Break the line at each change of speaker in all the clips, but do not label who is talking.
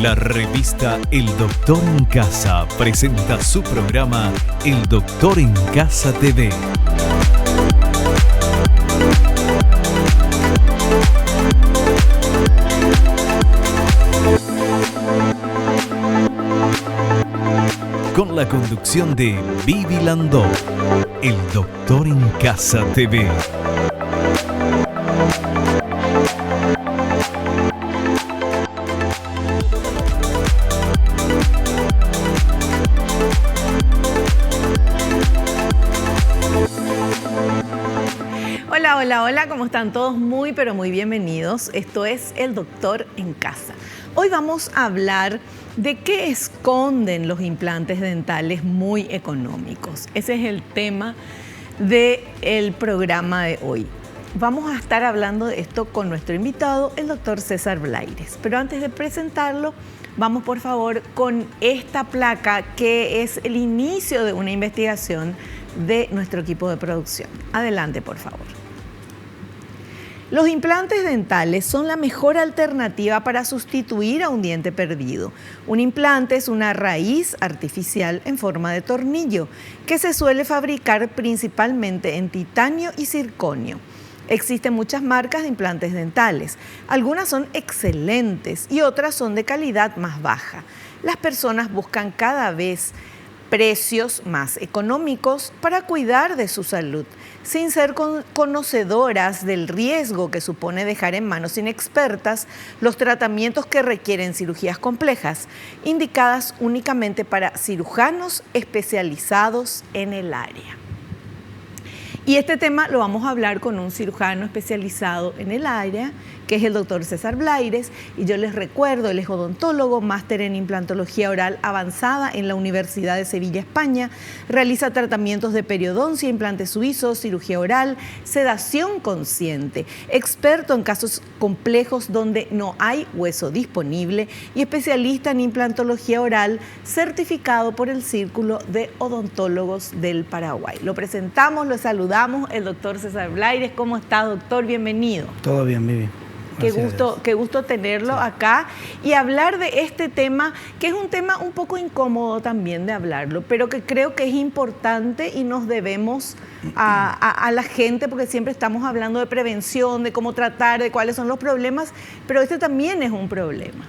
La revista El Doctor en Casa presenta su programa El Doctor en Casa TV. Con la conducción de Vivi Landó, El Doctor en Casa TV.
Hola, ¿cómo están todos? Muy, pero muy bienvenidos. Esto es El Doctor en Casa. Hoy vamos a hablar de qué esconden los implantes dentales muy económicos. Ese es el tema del programa de hoy. Vamos a estar hablando de esto con nuestro invitado, el doctor César Blaires. Pero antes de presentarlo, vamos por favor con esta placa que es el inicio de una investigación de nuestro equipo de producción. Adelante, por favor. Los implantes dentales son la mejor alternativa para sustituir a un diente perdido. Un implante es una raíz artificial en forma de tornillo que se suele fabricar principalmente en titanio y circonio. Existen muchas marcas de implantes dentales. Algunas son excelentes y otras son de calidad más baja. Las personas buscan cada vez precios más económicos para cuidar de su salud, sin ser conocedoras del riesgo que supone dejar en manos inexpertas los tratamientos que requieren cirugías complejas, indicadas únicamente para cirujanos especializados en el área. Y este tema lo vamos a hablar con un cirujano especializado en el área, que es el doctor César Blaires, y yo les recuerdo, él es odontólogo, máster en implantología oral avanzada en la Universidad de Sevilla, España, realiza tratamientos de periodoncia, implantes suizos, cirugía oral, sedación consciente, experto en casos complejos donde no hay hueso disponible y especialista en implantología oral, certificado por el Círculo de Odontólogos del Paraguay. Lo presentamos, lo saludamos, el doctor César Blaires. ¿Cómo está, doctor? Bienvenido.
Todo bien, Vivi.
Qué gusto tenerlo acá y hablar de este tema, que es un tema un poco incómodo también de hablarlo, pero que creo que es importante y nos debemos a la gente, porque siempre estamos hablando de prevención, de cómo tratar, de cuáles son los problemas, pero este también es un problema.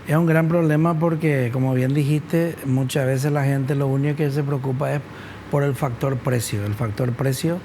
Es un gran problema porque, como bien dijiste, muchas veces la gente lo único que se preocupa es por el factor precio. El factor precio,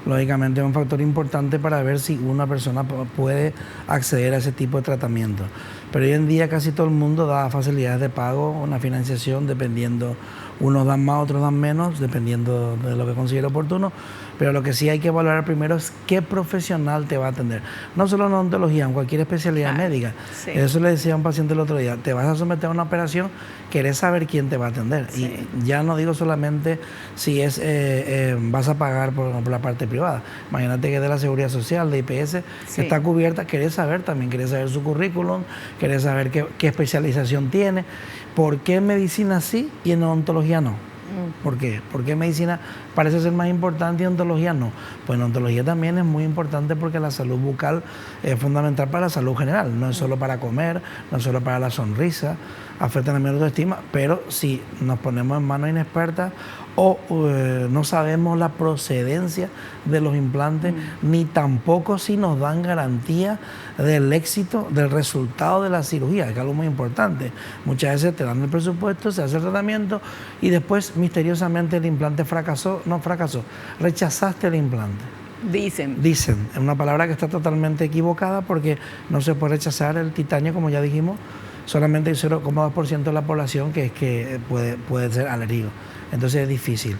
lógicamente, es un factor importante para ver si una persona puede acceder a ese tipo de tratamiento. Pero hoy en día casi todo el mundo da facilidades de pago, una financiación, dependiendo, unos dan más, otros dan menos, dependiendo de lo que considere oportuno. Pero lo que sí hay que valorar primero es qué profesional te va a atender. No solo en odontología, en cualquier especialidad médica. Sí. Eso le decía a un paciente el otro día, te vas a someter a una operación, querés saber quién te va a atender. Sí. Y ya no digo solamente si es vas a pagar por la parte privada. Imagínate que de la Seguridad Social, de IPS, sí, está cubierta, querés saber también, querés saber su currículum, querés saber qué especialización tiene, por qué en medicina sí y en odontología no. ¿Por qué? Porque medicina parece ser más importante y odontología no. Pues en odontología también es muy importante porque la salud bucal es fundamental para la salud general. No es solo para comer, no es solo para la sonrisa, afecta también la autoestima, pero si nos ponemos en manos inexpertas o no sabemos la procedencia de los implantes, ni tampoco si nos dan garantía del éxito, del resultado de la cirugía, que es algo muy importante. Muchas veces te dan el presupuesto, se hace el tratamiento y después misteriosamente el implante no fracasó, rechazaste el implante. Dicen, es una palabra que está totalmente equivocada porque no se puede rechazar el titanio, como ya dijimos, solamente hay 0,2% de la población que puede ser alérgico. Entonces es difícil.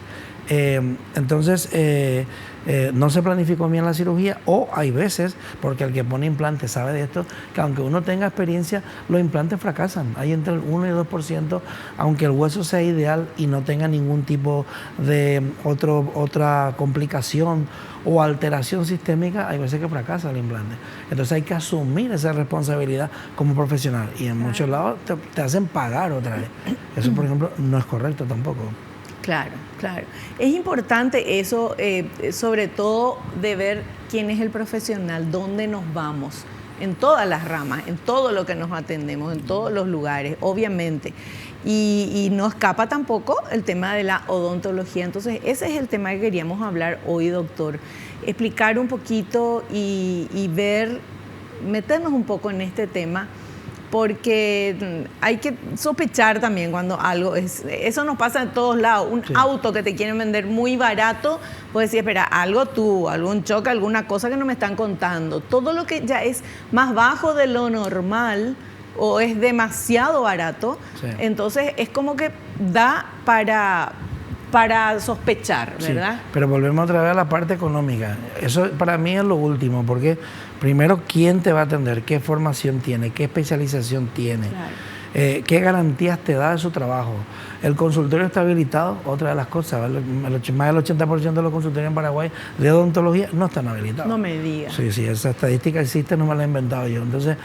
No se planificó bien la cirugía, o hay veces, porque el que pone implantes sabe de esto, que aunque uno tenga experiencia, los implantes fracasan. Hay entre el 1 y el 2%, aunque el hueso sea ideal y no tenga ningún tipo de otra complicación o alteración sistémica, hay veces que fracasa el implante. Entonces hay que asumir esa responsabilidad como profesional, y en muchos lados te hacen pagar otra vez. Eso, por ejemplo, no es correcto tampoco.
Claro. Es importante eso, sobre todo de ver quién es el profesional, dónde nos vamos. en todas las ramas, en todo lo que nos atendemos, en todos los lugares, obviamente. Y no escapa tampoco el tema de la odontología. Entonces, ese es el tema que queríamos hablar hoy, doctor. Explicar un poquito y ver, meternos un poco en este tema, porque hay que sospechar también cuando algo es... Eso nos pasa en todos lados. Un auto que te quieren vender muy barato, puedes decir, espera, algo tuvo, algún choque, alguna cosa que no me están contando. Todo lo que ya es más bajo de lo normal o es demasiado barato, entonces es como que da para sospechar, ¿verdad? Sí,
pero volvemos otra vez a la parte económica. Eso para mí es lo último, porque primero, ¿quién te va a atender? ¿Qué formación tiene? ¿Qué especialización tiene? Claro. ¿Qué garantías te da de su trabajo? El consultorio está habilitado, otra de las cosas, más del 80% de los consultorios en Paraguay de odontología no están habilitados.
No me digas.
Sí, esa estadística existe, no me la he inventado yo. Entonces,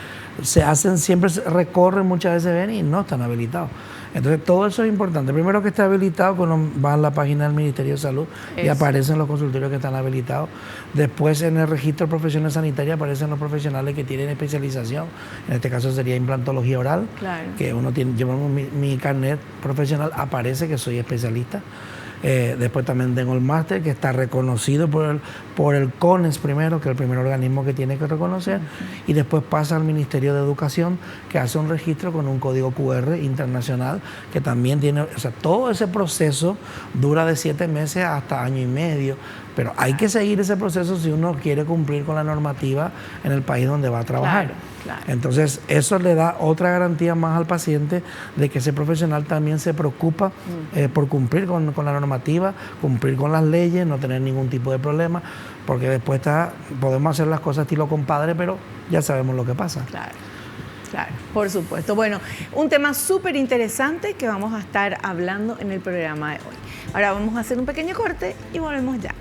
siempre recorren, muchas veces ven y no están habilitados. Entonces, todo eso es importante. Primero que esté habilitado, cuando va a la página del Ministerio de Salud y aparecen los consultorios que están habilitados. Después, en el registro de profesiones sanitarias aparecen los profesionales que tienen especialización. En este caso sería implantología oral, que uno tiene, llevamos mi carnet profesional, aparece que soy especialista. Después también tengo el máster que está reconocido por el CONES primero, que es el primer organismo que tiene que reconocer, y después pasa al Ministerio de Educación, que hace un registro con un código QR internacional, que también tiene, o sea, todo ese proceso dura de 7 meses hasta año y medio, pero hay que seguir ese proceso si uno quiere cumplir con la normativa en el país donde va a trabajar. Claro. Entonces, eso le da otra garantía más al paciente de que ese profesional también se preocupa por cumplir con la normativa, cumplir con las leyes, no tener ningún tipo de problema, porque después podemos hacer las cosas estilo compadre, pero ya sabemos lo que pasa.
Claro, por supuesto. Bueno, un tema súper interesante que vamos a estar hablando en el programa de hoy. Ahora vamos a hacer un pequeño corte y volvemos ya.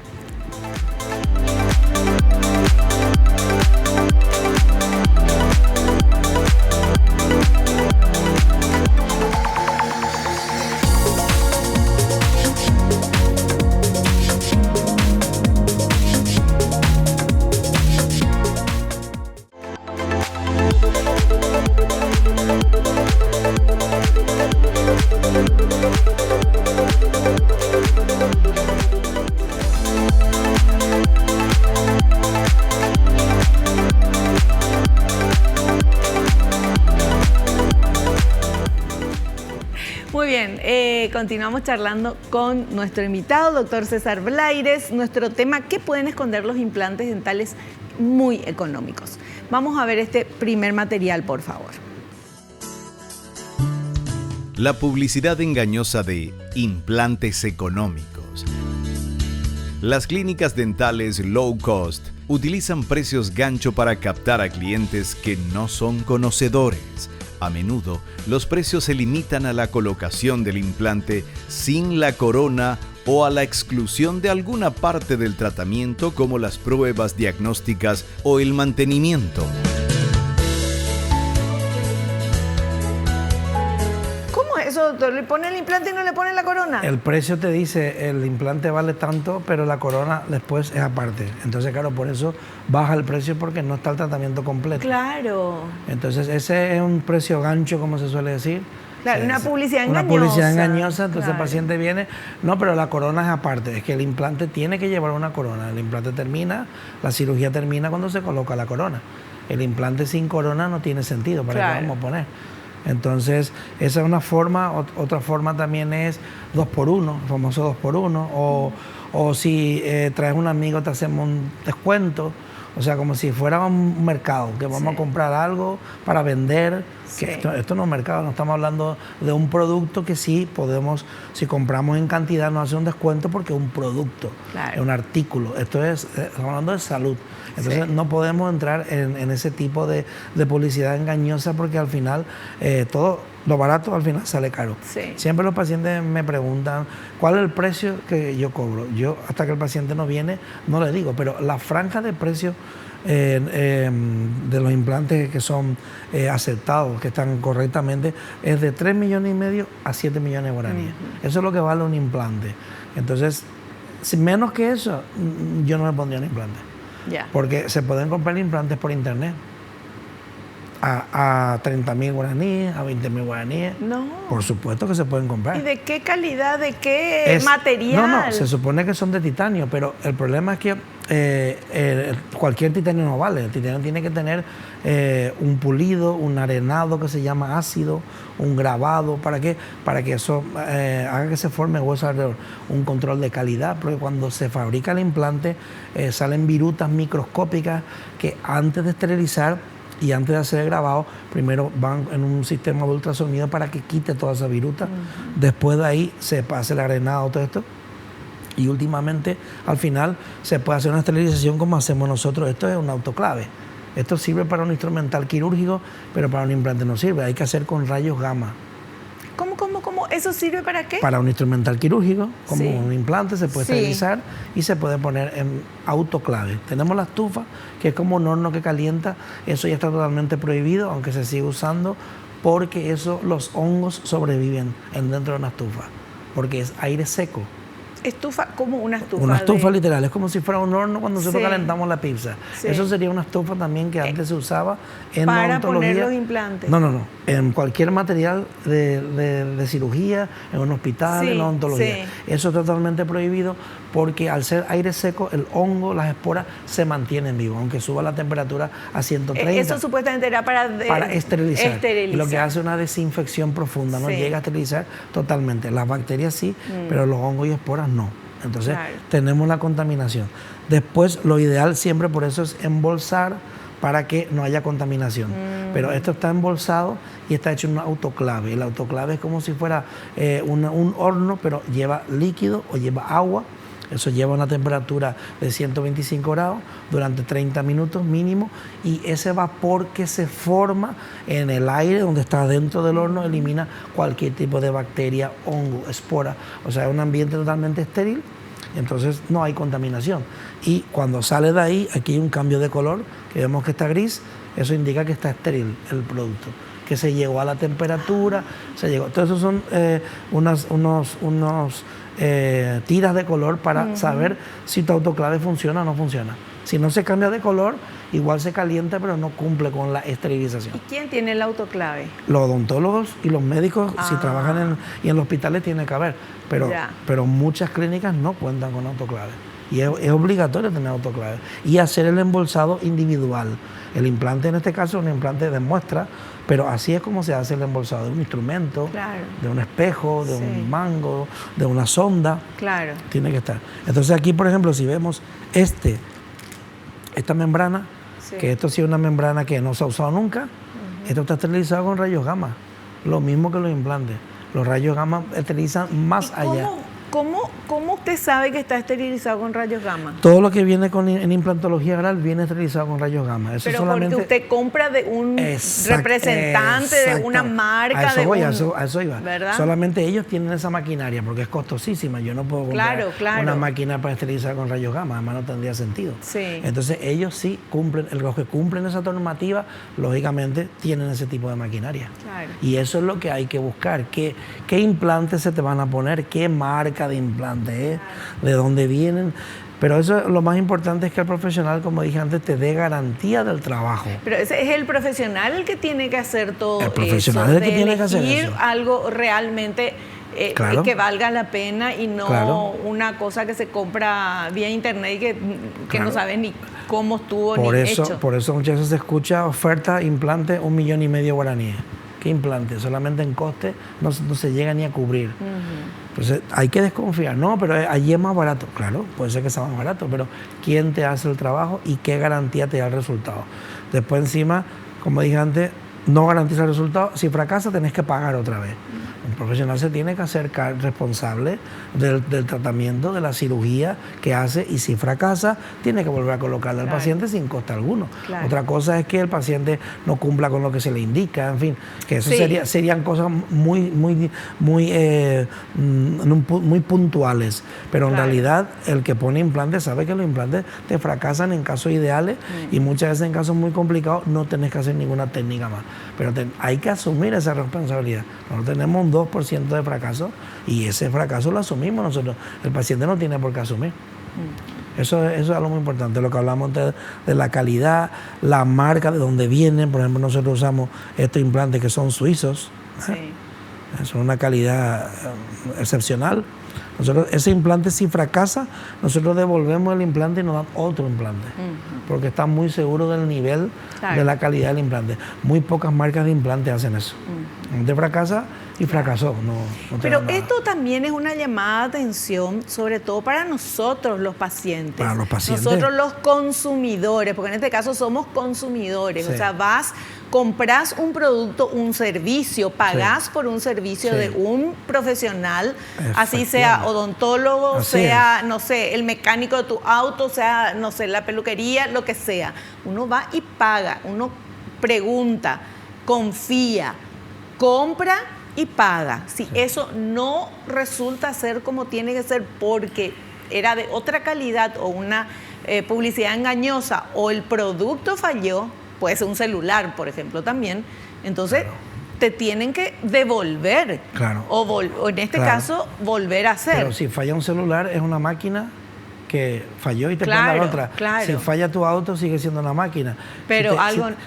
Muy bien, continuamos charlando con nuestro invitado, doctor César Blaires. Nuestro tema, ¿qué pueden esconder los implantes dentales muy económicos? Vamos a ver este primer material, por favor.
La publicidad engañosa de implantes económicos. Las clínicas dentales low cost utilizan precios gancho para captar a clientes que no son conocedores. A menudo, los precios se limitan a la colocación del implante sin la corona o a la exclusión de alguna parte del tratamiento como las pruebas diagnósticas o el mantenimiento.
¿Cómo es eso, doctor? ¿Le pone el implante y no le pone la corona?
El precio te dice, el implante vale tanto, pero la corona después es aparte. Entonces, claro, por eso baja el precio porque no está el tratamiento completo.
Claro.
Entonces, ese es un precio gancho, como se suele decir.
Claro, una publicidad engañosa.
Una publicidad engañosa, entonces el paciente viene, no, pero la corona es aparte, es que el implante tiene que llevar una corona. El implante termina, la cirugía termina cuando se coloca la corona. El implante sin corona no tiene sentido, ¿para qué vamos a poner? Entonces, esa es una forma. Otra forma también es 2x1, el famoso 2x1, o si traes un amigo te hacemos un descuento. O sea, como si fuera un mercado, que vamos a comprar algo para vender. Que esto no es un mercado, no estamos hablando de un producto que sí podemos, si compramos en cantidad, nos hace un descuento porque es un producto, es un artículo. Estamos hablando de salud. Entonces no podemos entrar en ese tipo de publicidad engañosa porque al final todo lo barato al final sale caro. Siempre los pacientes me preguntan cuál es el precio que yo cobro. Yo hasta que el paciente no viene no le digo, pero la franja de precio de los implantes que son aceptados, que están correctamente, es de 3,5 millones a 7 millones de guaraníes. Eso es lo que vale un implante. Entonces, menos que eso, yo no me pondría un implante. Porque se pueden comprar implantes por internet. a 30.000 guaraníes, a 20.000 guaraníes.
No.
Por supuesto que se pueden comprar.
¿Y de qué calidad, de qué material?
No, se supone que son de titanio, pero el problema es que cualquier titanio no vale. El titanio tiene que tener un pulido, un arenado que se llama ácido, un grabado. ¿Para qué? Para que eso haga que se forme hueso alrededor. Un control de calidad, porque cuando se fabrica el implante salen virutas microscópicas que antes de esterilizar y antes de hacer el grabado, primero van en un sistema de ultrasonido para que quite toda esa viruta. Después de ahí se pasa el arenado, todo esto. Y últimamente, al final, se puede hacer una esterilización como hacemos nosotros. Esto es un autoclave. Esto sirve para un instrumental quirúrgico, pero para un implante no sirve. Hay que hacer con rayos gamma.
¿Cómo? ¿Eso sirve para qué?
Para un instrumental quirúrgico, como
Sí.
un implante, se puede
Sí.
esterilizar y se puede poner en autoclave. Tenemos la estufa, que es como un horno que calienta. Eso ya está totalmente prohibido, aunque se sigue usando, porque los hongos sobreviven dentro de una estufa, porque es aire seco.
Estufa, como una estufa.
Una estufa literal, es como si fuera un horno cuando nosotros
Sí.
calentamos la pizza.
Sí.
Eso sería una estufa también que antes se usaba en
para
odontología.
poner los implantes.
No. En cualquier material de cirugía, en un hospital,
Sí,
en odontología.
sí.
Eso es totalmente prohibido porque al ser aire seco, el hongo, las esporas se mantienen vivos, aunque suba la temperatura a 130.
Eso supuestamente era para
Esterilizar. Lo que hace una desinfección profunda, no
Sí.
llega a esterilizar totalmente. Las bacterias sí, pero los hongos y esporas no. Entonces
Claro.
tenemos la contaminación. Después lo ideal siempre por eso es embolsar para que no haya contaminación. Pero esto está embolsado y está hecho en un autoclave. El autoclave es como si fuera un horno, pero lleva líquido o lleva agua. Eso lleva una temperatura de 125 grados durante 30 minutos mínimo, y ese vapor que se forma en el aire donde está dentro del horno elimina cualquier tipo de bacteria, hongo, espora. O sea, es un ambiente totalmente estéril, entonces no hay contaminación. Y cuando sale de ahí, aquí hay un cambio de color, que vemos que está gris, eso indica que está estéril el producto, que se llegó a la temperatura, se llegó. Entonces esos son unos tiras de color para saber si tu autoclave funciona o no funciona. Si no se cambia de color, igual se calienta, pero no cumple con la esterilización.
¿Y quién tiene el autoclave?
Los odontólogos y los médicos, si
Ah.
trabajan y en los hospitales, tiene que haber,
Ya.
pero muchas clínicas no cuentan con autoclave. Y es obligatorio tener autoclave. Y hacer el embolsado individual. El implante, en este caso, es un implante de muestra, pero así es como se hace el embolsado de un instrumento,
Claro.
de un espejo, de
Sí.
un mango, de una sonda.
Claro.
Tiene que estar. Entonces aquí, por ejemplo, si vemos esta membrana,
Sí.
que esto sí es una membrana que no se ha usado nunca, esto está esterilizado con rayos gamma. Lo mismo que los implantes. Los rayos gamma esterilizan más
¿Y
allá.
¿Cómo usted sabe que está esterilizado con rayos gamma?
Todo lo que viene en implantología oral viene esterilizado con rayos gamma. Eso
Pero
solamente...
porque usted compra de un representante, de una
exactamente.
marca,
a eso
de
voy,
un...
a eso iba.
¿Verdad?
Solamente ellos tienen esa maquinaria porque es costosísima. Yo no puedo comprar
Claro.
una máquina para esterilizar con rayos gamma, además no tendría sentido.
Sí.
Entonces ellos sí cumplen, los que cumplen esa normativa, lógicamente tienen ese tipo de maquinaria.
Claro.
Y eso es lo que hay que buscar. ¿Qué implantes se te van a poner? ¿Qué marca de implante es? ¿De dónde vienen? Pero eso, lo más importante es que el profesional, como dije antes, te dé garantía del trabajo.
Pero ese es el profesional el que tiene que hacer todo
El profesional
eso,
es el que
de
tiene que hacer
elegir
eso.
algo realmente
Claro.
que valga la pena y no
Claro.
una cosa que se compra vía internet y que
Claro.
no sabes ni cómo estuvo
Por
ni
eso,
hecho.
por eso muchas veces se escucha oferta, implante, 1,5 millones guaraníes. ¿Qué implante? Solamente en coste no se llega ni a cubrir. Entonces hay que desconfiar. No, pero allí es más barato. Claro, puede ser que sea más barato, pero ¿quién te hace el trabajo y qué garantía te da el resultado? Después encima, como dije antes, no garantiza el resultado. Si fracasa, tenés que pagar otra vez. Un profesional se tiene que hacer responsable del tratamiento, de la cirugía que hace, y si fracasa, tiene que volver a colocarle al
Claro.
paciente sin coste alguno.
Claro.
Otra cosa es que el paciente no cumpla con lo que se le indica, en fin, que eso
Sí.
serían cosas muy puntuales. Pero en
Claro.
realidad, el que pone implantes sabe que los implantes te fracasan en casos ideales y muchas veces en casos muy complicados no tenés que hacer ninguna técnica más. Pero hay que asumir esa responsabilidad. Nosotros tenemos un 2% de fracaso y ese fracaso lo asumimos nosotros. El paciente no tiene por qué asumir. Eso es algo muy importante, lo que hablamos de la calidad, la marca de donde vienen. Por ejemplo, nosotros usamos estos implantes que son suizos.
Sí.
Son una calidad excepcional. Nosotros, ese implante, si fracasa, nosotros devolvemos el implante y nos dan otro implante, porque están muy seguros del nivel de la calidad del implante. Muy pocas marcas de implantes hacen eso. Te fracasa y fracasó. No
Pero esto también es una llamada de atención, sobre todo para nosotros los pacientes.
Para los pacientes.
Nosotros los consumidores, porque en este caso somos consumidores.
Sí.
O sea, compras un producto, un servicio, pagás por un servicio de un profesional, así sea odontólogo,
así
sea, no sé, el mecánico de tu auto, sea, no sé, la peluquería, lo que sea. Uno va y paga, uno pregunta, confía, compra y paga. Si eso no resulta ser como tiene que ser porque era de otra calidad o una publicidad engañosa o el producto falló, puede ser un celular, por ejemplo, también, entonces te tienen que devolver o en este caso volver a hacer.
Pero si falla un celular es una máquina que falló y te pone la otra. Si falla tu auto sigue siendo una máquina.
Pero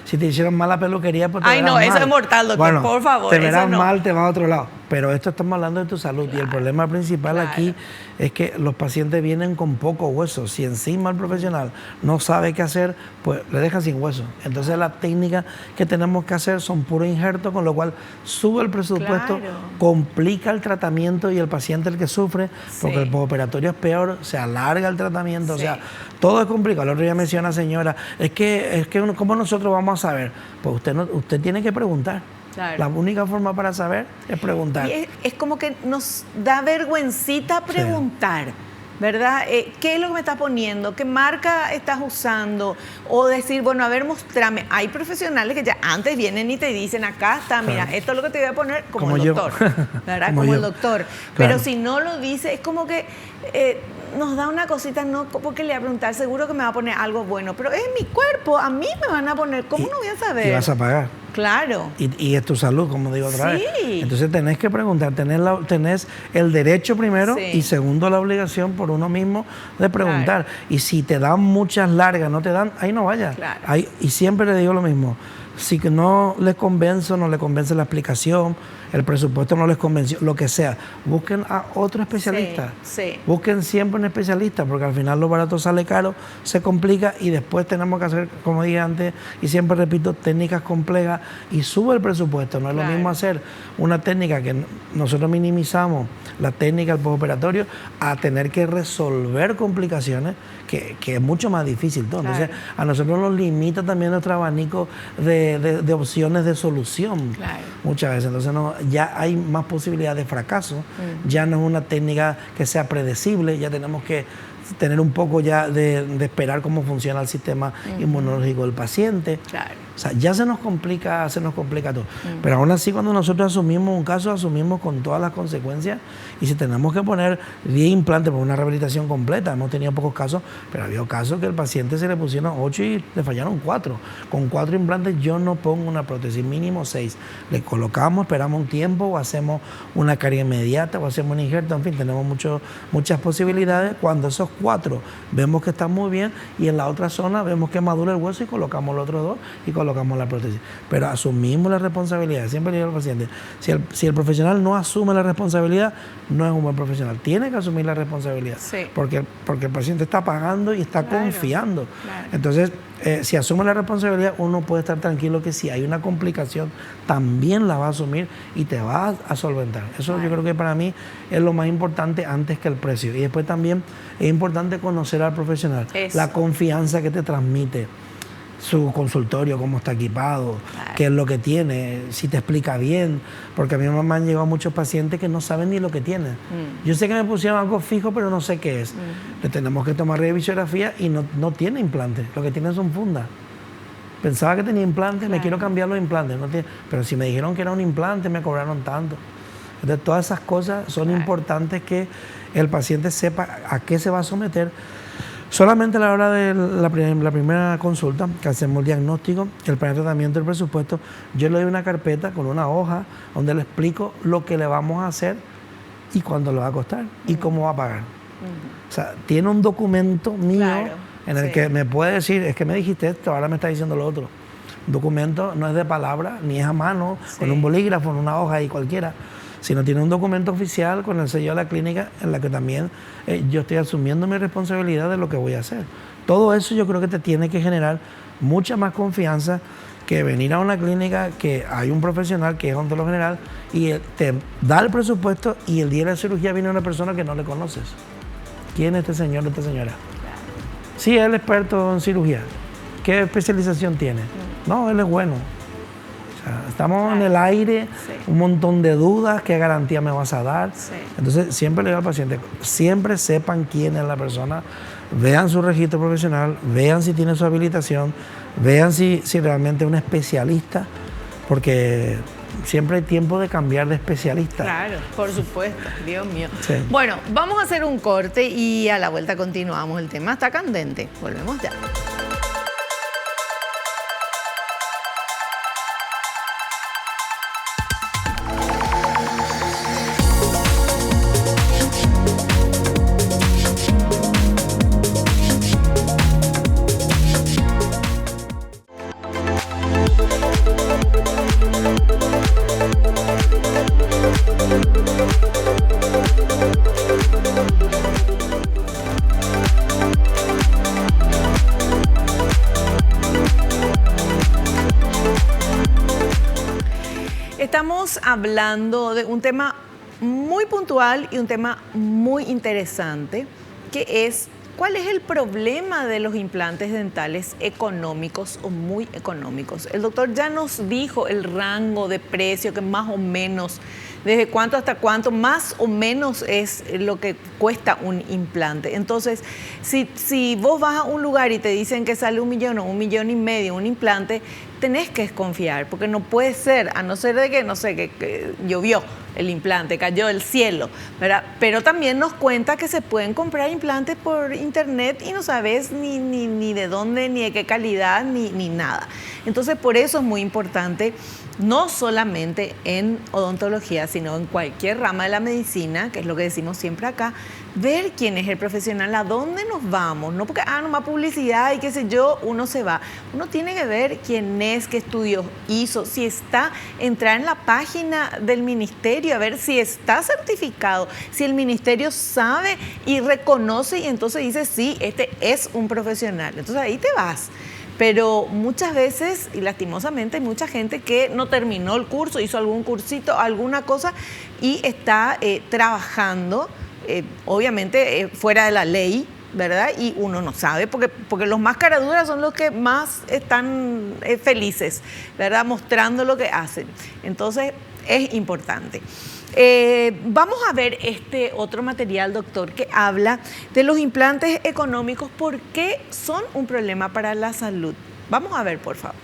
si te hicieron mal la peluquería, pues te
ay, no, eso es mortal, doctor, por favor.
Te verás mal, te vas a otro lado. Pero esto estamos hablando de tu salud y el problema principal aquí es que los pacientes vienen con poco hueso. Si encima el profesional no sabe qué hacer, pues le deja sin hueso. Entonces las técnicas que tenemos que hacer son puro injerto, con lo cual sube el presupuesto, complica el tratamiento y el paciente el que sufre, porque el postoperatorio es peor, se alarga el tratamiento, o sea, todo es complicado. El otro día me decía una señora, es que ¿cómo nosotros vamos a saber? Pues usted tiene que preguntar. La única forma para saber es preguntar.
Y es como que nos da vergüencita preguntar, ¿verdad? ¿Qué es lo que me estás poniendo? ¿Qué marca estás usando? O decir, bueno, a ver, mostrame. Hay profesionales que ya antes vienen y te dicen, acá está, mira, esto es lo que te voy a poner como el doctor, ¿verdad? Como el doctor. Pero si no lo dice, es como que nos da una cosita, no porque le voy a preguntar, seguro que me va a poner algo bueno, pero es mi cuerpo, a mí me van a poner, ¿cómo no voy a saber?
Y vas a pagar.
Claro.
Y es tu salud, como digo otra vez. Entonces tenés que preguntar, tenés el derecho primero y segundo la obligación por uno mismo de preguntar. Y si te dan muchas largas, no te dan, ahí no vayas. Ahí, y siempre le digo lo mismo. Si no les convence, no les convence la explicación, el presupuesto no les convenció, lo que sea, busquen a otro especialista. Busquen siempre un especialista, porque al final lo barato sale caro, se complica y después tenemos que hacer, como dije antes, y siempre repito, técnicas complejas y sube el presupuesto. No es lo mismo hacer una técnica que nosotros minimizamos, la técnica del postoperatorio, a tener que resolver complicaciones, que es mucho más difícil todo. Entonces, a nosotros nos limita también nuestro abanico de opciones de solución muchas veces. Entonces ya hay más posibilidad de fracaso, ya no es una técnica que sea predecible, ya tenemos que tener un poco ya de esperar cómo funciona el sistema inmunológico del paciente. O sea, ya se nos complica todo. Pero aún así, cuando nosotros asumimos un caso, asumimos con todas las consecuencias. Y si tenemos que poner 10 implantes por una rehabilitación completa, hemos tenido pocos casos, pero había casos que el paciente se le pusieron 8 y le fallaron 4. Con 4 implantes yo no pongo una prótesis, mínimo 6. Le colocamos, esperamos un tiempo, o hacemos una carie inmediata, o hacemos un injerto, en fin, tenemos muchas posibilidades. Cuando esos 4 vemos que están muy bien, y en la otra zona vemos que madura el hueso y colocamos los otros 2 y colocamos la prótesis. Pero asumimos la responsabilidad. Siempre le digo al paciente, si el profesional no asume la responsabilidad, no es un buen profesional. Tiene que asumir la responsabilidad. Porque el paciente está pagando y está confiando. Entonces, si asume la responsabilidad, uno puede estar tranquilo que si hay una complicación, también la va a asumir y te va a solventar. Eso yo creo que para mí es lo más importante antes que el precio. Y después también es importante conocer al profesional, la confianza que te transmite su consultorio, cómo está equipado, qué es lo que tiene, si te explica bien, porque a mi mamá han llegado muchos pacientes que no saben ni lo que tienen. Yo sé que me pusieron algo fijo, pero no sé qué es. Le tenemos que tomar revisiografía y no tiene implantes, lo que tiene son fundas. Pensaba que tenía implantes, me quiero cambiar los implantes, pero si me dijeron que era un implante, me cobraron tanto. Entonces, todas esas cosas son importantes, que el paciente sepa a qué se va a someter. Solamente a la hora de la primera consulta, que hacemos el diagnóstico, el plan de tratamiento, el presupuesto, yo le doy una carpeta con una hoja donde le explico lo que le vamos a hacer y cuándo le va a costar y cómo va a pagar. O sea, tiene un documento mío
Claro,
en el que me puede decir, es que me dijiste esto, ahora me está diciendo lo otro. Un documento no es de palabra, ni es a mano, con un bolígrafo, en una hoja y cualquiera, sino tiene un documento oficial con el sello de la clínica en la que también yo estoy asumiendo mi responsabilidad de lo que voy a hacer. Todo eso yo creo que te tiene que generar mucha más confianza que venir a una clínica que hay un profesional que es odontólogo general y te da el presupuesto y el día de la cirugía viene una persona que no le conoces. ¿Quién es este señor o esta señora? Sí, él es experto en cirugía. ¿Qué especialización tiene? No, él es bueno. O sea, estamos en el aire, un montón de dudas, ¿qué garantía me vas a dar? Entonces, siempre le digo al paciente, siempre sepan quién es la persona, vean su registro profesional, vean si tiene su habilitación, vean si realmente es un especialista, porque siempre hay tiempo de cambiar de especialista.
Claro, por supuesto, Dios mío.
Sí.
Bueno, vamos a hacer un corte y a la vuelta continuamos. El tema está candente. Volvemos ya. Estamos hablando de un tema muy puntual y un tema muy interesante, que es ¿cuál es el problema de los implantes dentales económicos o muy económicos? El doctor ya nos dijo el rango de precio, que más o menos, desde cuánto hasta cuánto, más o menos es lo que cuesta un implante. Entonces, si vos vas a un lugar y te dicen que sale 1 millón o 1,5 millones un implante, tenés que desconfiar, porque no puede ser, a no ser de que, no sé, que llovió el implante, cayó del cielo, ¿verdad? Pero también nos cuenta que se pueden comprar implantes por internet y no sabes ni de dónde, ni de qué calidad, ni nada. Entonces, por eso es muy importante, no solamente en odontología, sino en cualquier rama de la medicina, que es lo que decimos siempre acá, ver quién es el profesional, a dónde nos vamos, no porque, nomás publicidad y qué sé yo, uno se va. Uno tiene que ver quién es, qué estudios hizo, si está, entrar en la página del ministerio, a ver si está certificado, si el ministerio sabe y reconoce y entonces dice, sí, este es un profesional. Entonces ahí te vas. Pero muchas veces, y lastimosamente, hay mucha gente que no terminó el curso, hizo algún cursito, alguna cosa, y está trabajando, obviamente, fuera de la ley, ¿verdad? Y uno no sabe, porque los más caraduras son los que más están felices, ¿verdad? Mostrando lo que hacen. Entonces, es importante. Vamos a ver este otro material, doctor, que habla de los implantes económicos, por qué son un problema para la salud. Vamos a ver, por favor.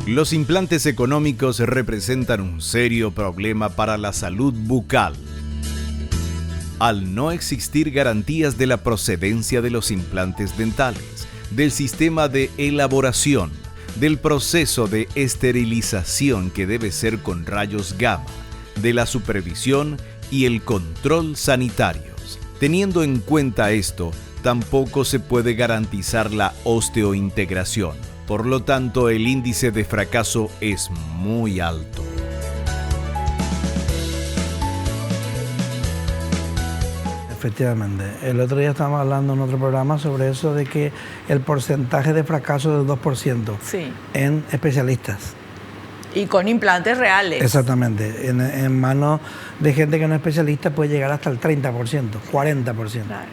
Los implantes económicos representan un serio problema para la salud bucal. Al no existir garantías de la procedencia de los implantes dentales, del sistema de elaboración, del proceso de esterilización que debe ser con rayos gamma, de la supervisión y el control sanitarios. Teniendo en cuenta esto, tampoco se puede garantizar la osteointegración. Por lo tanto, el índice de fracaso es muy alto.
Efectivamente. El otro día estábamos hablando en otro programa sobre eso de que el porcentaje de fracaso es del 2% en especialistas.
Y con implantes reales.
Exactamente. En manos de gente que no es especialista puede llegar hasta el 30%, 40%.
Claro.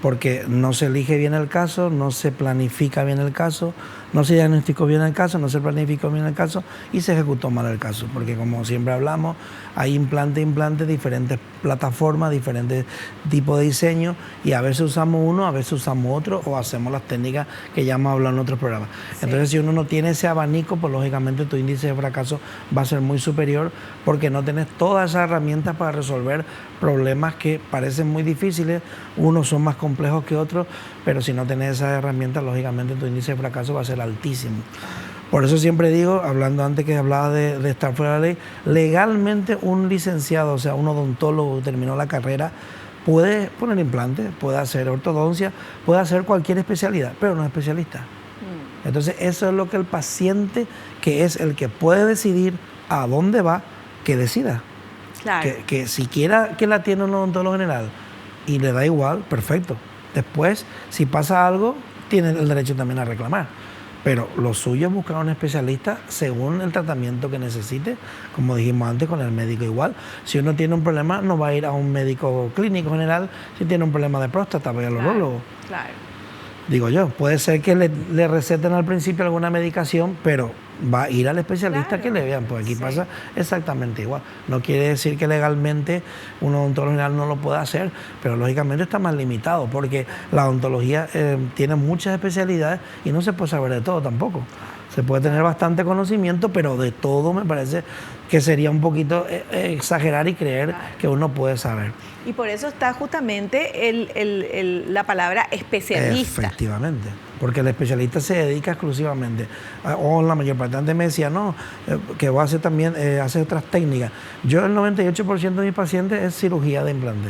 Porque no se elige bien el caso, no se planifica bien el caso, no se diagnosticó bien el caso, no se planificó bien el caso y se ejecutó mal el caso. Porque como siempre hablamos, hay implantes, diferentes plataformas, diferentes tipos de diseño y a veces usamos uno, a veces usamos otro o hacemos las técnicas que ya hemos hablado en otros programas. Sí. Entonces, si uno no tiene ese abanico, pues lógicamente tu índice de fracaso va a ser muy superior porque no tenés todas esas herramientas para resolver problemas que parecen muy difíciles. Unos son más complejos que otros, pero si no tenés esas herramientas, lógicamente tu índice de fracaso va a ser altísimo. Por eso siempre digo, hablando antes que hablaba de estar fuera de la ley, legalmente un licenciado, o sea, un odontólogo que terminó la carrera, puede poner implantes, puede hacer ortodoncia, puede hacer cualquier especialidad, pero no es especialista. Entonces eso es lo que el paciente, que es el que puede decidir a dónde va, que decida.
Claro.
Que si quiera que la atienda un odontólogo general y le da igual, perfecto. Después, si pasa algo, tiene el derecho también a reclamar. Pero lo suyo es buscar a un especialista según el tratamiento que necesite, como dijimos antes, con el médico igual. Si uno tiene un problema, no va a ir a un médico clínico general. Si tiene un problema de próstata, va al urólogo.
Claro.
Digo yo, puede ser que le receten al principio alguna medicación, pero va a ir al especialista que le vean. Pues aquí pasa exactamente igual. No quiere decir que legalmente un odontólogo general no lo pueda hacer, pero lógicamente está más limitado, porque la odontología tiene muchas especialidades y no se puede saber de todo tampoco. Se puede tener bastante conocimiento, pero de todo me parece que sería un poquito exagerar y creer que uno puede saber.
Y por eso está justamente la palabra especialista.
Efectivamente, porque el especialista se dedica exclusivamente, o la mayor parte. Antes me decía, no, que va a hacer también, hace otras técnicas. Yo el 98% de mis pacientes es cirugía de implante.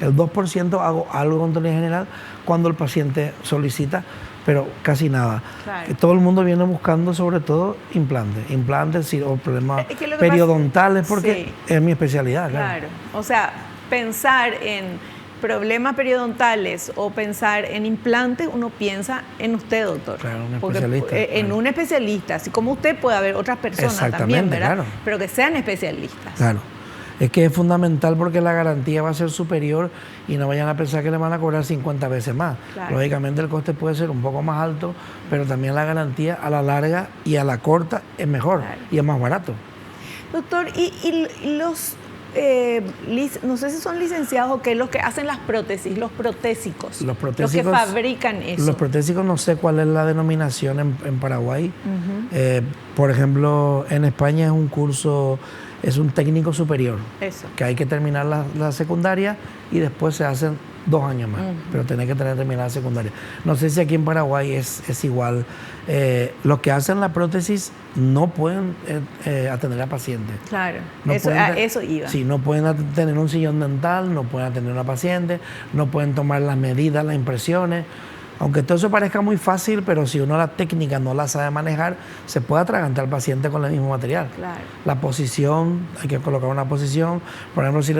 El 2% hago algo de odontología general cuando el paciente solicita, pero casi nada. Claro. Todo el mundo viene buscando sobre todo implantes o problemas periodontales, porque es mi especialidad.
Claro, o sea, pensar en problemas periodontales o pensar en implantes, uno piensa en usted, doctor.
Claro, un especialista.
En un especialista, así como usted puede haber otras personas también, ¿verdad? Claro. Pero que sean especialistas.
Claro. Es que es fundamental porque la garantía va a ser superior y no vayan a pensar que le van a cobrar 50 veces más. Claro. Lógicamente el coste puede ser un poco más alto, pero también la garantía a la larga y a la corta es mejor y es más barato.
Doctor, y los, no sé si son licenciados o qué, los que hacen las prótesis, los protésicos, los que fabrican eso.
Los protésicos no sé cuál es la denominación en Paraguay. Por ejemplo, en España es un curso... Es un técnico superior, que hay que terminar la secundaria y después se hacen 2 años más, pero tenés que terminar la secundaria. No sé si aquí en Paraguay es igual. Los que hacen la prótesis no pueden atender a pacientes.
Claro,
no
eso iba.
Sí, no pueden tener un sillón dental, no pueden atender a una paciente, no pueden tomar las medidas, las impresiones. Aunque todo eso parezca muy fácil, pero si uno la técnica no la sabe manejar, se puede atragantar al paciente con el mismo material.
Claro.
La posición, hay que colocar una posición. Por ejemplo, si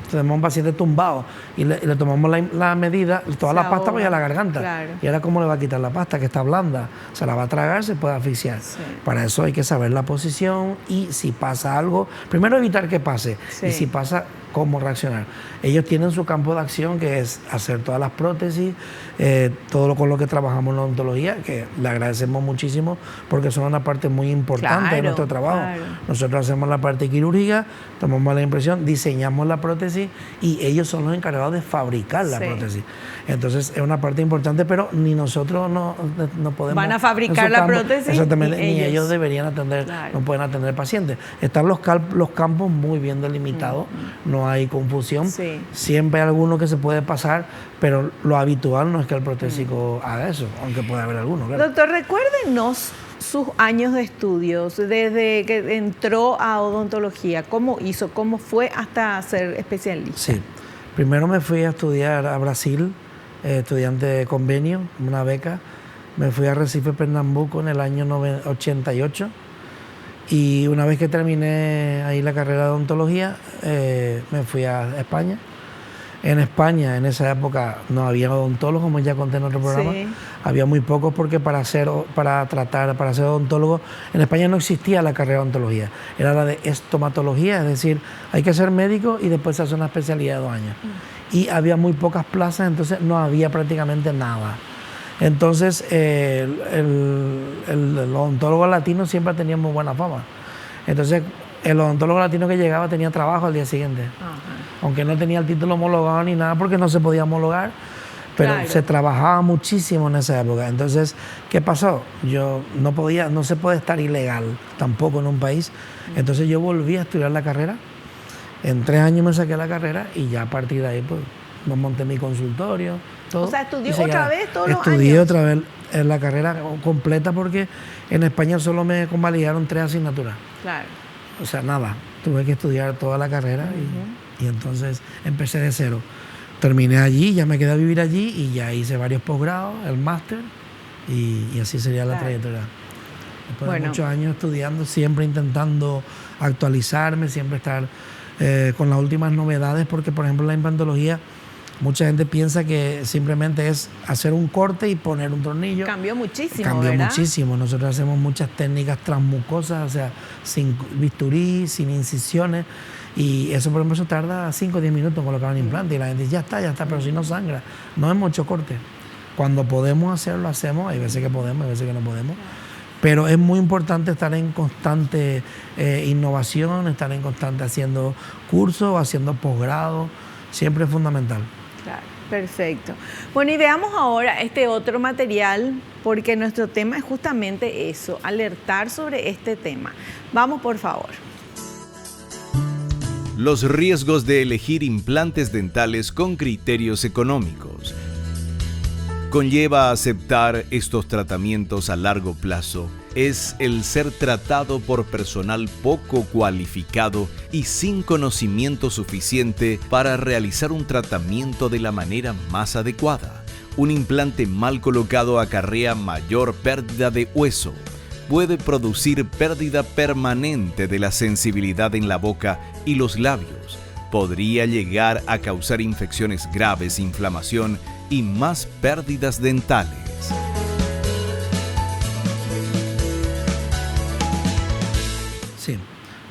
tenemos un paciente tumbado y le tomamos la medida, toda la pasta va a la garganta.
Claro.
Y ahora, ¿cómo le va a quitar la pasta? Que está blanda. Se la va a tragar, se puede asfixiar. Sí. Para eso hay que saber la posición y si pasa algo, primero evitar que pase. Y si pasa, cómo reaccionar. Ellos tienen su campo de acción, que es hacer todas las prótesis, todo con lo que trabajamos en la odontología, que le agradecemos muchísimo porque son una parte muy importante de nuestro trabajo. Claro. Nosotros hacemos la parte quirúrgica, tomamos la impresión, diseñamos la prótesis y ellos son los encargados de fabricar la prótesis. Entonces es una parte importante, pero ni nosotros no podemos...
Van a fabricar la prótesis.
Exactamente, ni ellos deberían atender, no pueden atender pacientes. Están los campos muy bien delimitados, no hay confusión. Siempre hay alguno que se puede pasar, pero lo habitual no es que el protésico haga eso, aunque puede haber alguno. Claro.
Doctor, recuérdenos sus años de estudios, desde que entró a odontología, cómo fue hasta ser especialista.
Sí, primero me fui a estudiar a Brasil, estudiante de convenio, una beca. Me fui a Recife, Pernambuco en el año 88. Y una vez que terminé ahí la carrera de odontología, me fui a España. En España, en esa época, no había odontólogos, como ya conté en otro programa. Había muy pocos porque para ser odontólogo, en España no existía la carrera de odontología. Era la de estomatología, es decir, hay que ser médico y después se hace una especialidad de 2 años. Y había muy pocas plazas, entonces no había prácticamente nada. Entonces, el odontólogo latino siempre tenía muy buena fama. Entonces, el odontólogo latino que llegaba tenía trabajo al día siguiente. Aunque no tenía el título homologado ni nada, porque no se podía homologar, pero se trabajaba muchísimo en esa época. Entonces, ¿qué pasó? No se puede estar ilegal tampoco en un país. Entonces yo volví a estudiar la carrera. En 3 años me saqué la carrera y ya a partir de ahí pues me monté mi consultorio. Todo.
O sea, ¿estudió otra vez todos los años?
Estudié otra vez la carrera completa porque en España solo me convalidaron 3 asignaturas.
Claro.
O sea, nada. Tuve que estudiar toda la carrera Y entonces empecé de cero. Terminé allí, ya me quedé a vivir allí y ya hice varios posgrados, el máster, y así sería la trayectoria. Después de muchos años estudiando, siempre intentando actualizarme, siempre estar con las últimas novedades, porque por ejemplo la implantología, mucha gente piensa que simplemente es hacer un corte y poner un tornillo.
Cambió muchísimo,
Cambió
¿verdad?
muchísimo. Nosotros hacemos muchas técnicas transmucosas, o sea, sin bisturí, sin incisiones. Y eso, por ejemplo, eso tarda 5 o 10 minutos en colocar un implante. Y la gente dice, ya está, pero si no sangra. No es mucho corte. Cuando podemos hacerlo, hacemos. Hay veces que podemos, hay veces que no podemos. Pero es muy importante estar en constante innovación, estar en constante haciendo cursos, haciendo posgrado. Siempre es fundamental.
Claro, perfecto. Bueno, y veamos ahora este otro material, porque nuestro tema es justamente eso, alertar sobre este tema. Vamos, por favor.
Los riesgos de elegir implantes dentales con criterios económicos. Conlleva aceptar estos tratamientos a largo plazo es el ser tratado por personal poco cualificado y sin conocimiento suficiente para realizar un tratamiento de la manera más adecuada. Un implante mal colocado acarrea mayor pérdida de hueso. Puede producir pérdida permanente de la sensibilidad en la boca y los labios. Podría llegar a causar infecciones graves, inflamación y más pérdidas dentales.
Sí,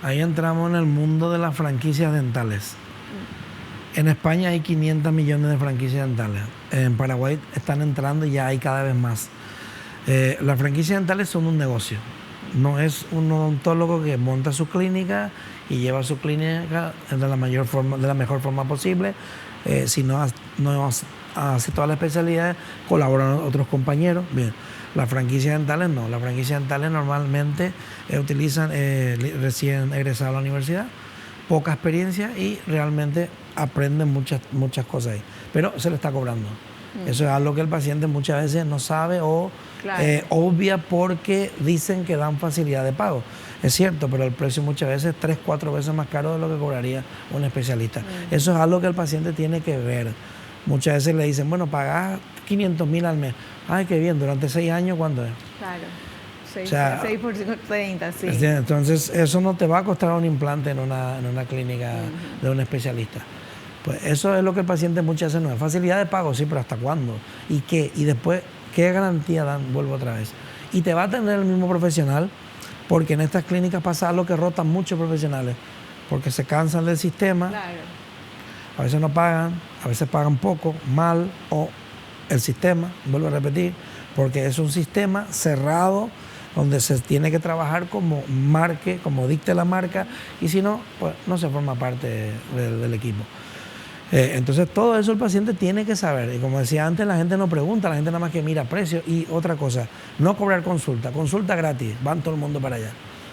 ahí entramos en el mundo de las franquicias dentales. En España hay 500 millones de franquicias dentales. En Paraguay están entrando y ya hay cada vez más. Las franquicias dentales son un negocio. No es un odontólogo que monta su clínica y lleva su clínica de la mejor forma posible. Si no hace todas las especialidades, colaboran otros compañeros. Bien, las franquicias dentales no. Las franquicias dentales normalmente utilizan recién egresados a la universidad, poca experiencia y realmente aprenden muchas cosas ahí. Pero se le está cobrando. Eso es algo que el paciente muchas veces no sabe o obvia porque dicen que dan facilidad de pago. Es cierto, pero el precio muchas veces es 3-4 veces más caro de lo que cobraría un especialista. Eso es algo que el paciente tiene que ver. Muchas veces le dicen, bueno, pagás 500.000 al mes. Ay, qué bien, durante 6 años, ¿cuánto es?
Claro, 6,
O sea,
6 por 30, sí.
Entonces, eso no te va a costar un implante en una clínica de un especialista. Pues eso es lo que el paciente muchas veces no es. Facilidad de pago, sí, pero ¿hasta cuándo? ¿Y qué? Y después, ¿qué garantía dan? Vuelvo otra vez. Y te va a atender el mismo profesional, porque en estas clínicas pasa algo que rotan muchos profesionales, porque se cansan del sistema,
Claro.
a veces no pagan, a veces pagan poco, mal, o el sistema, vuelvo a repetir, porque es un sistema cerrado donde se tiene que trabajar como marque, como dicte la marca, y si no, pues no se forma parte del equipo. Entonces todo eso el paciente tiene que saber, y como decía antes, la gente no pregunta, la gente nada más que mira precios. Y otra cosa, no cobrar consulta gratis, van todo el mundo para allá.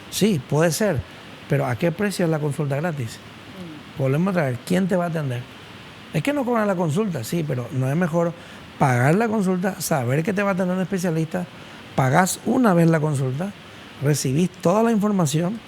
Sí, puede ser, pero ¿a qué precio es la consulta gratis? Volvemos a traer, ¿quién te va a atender? Es que no cobran la consulta, sí, pero no es mejor pagar la consulta, saber que te va a atender un especialista, pagás una vez la consulta, recibís toda la información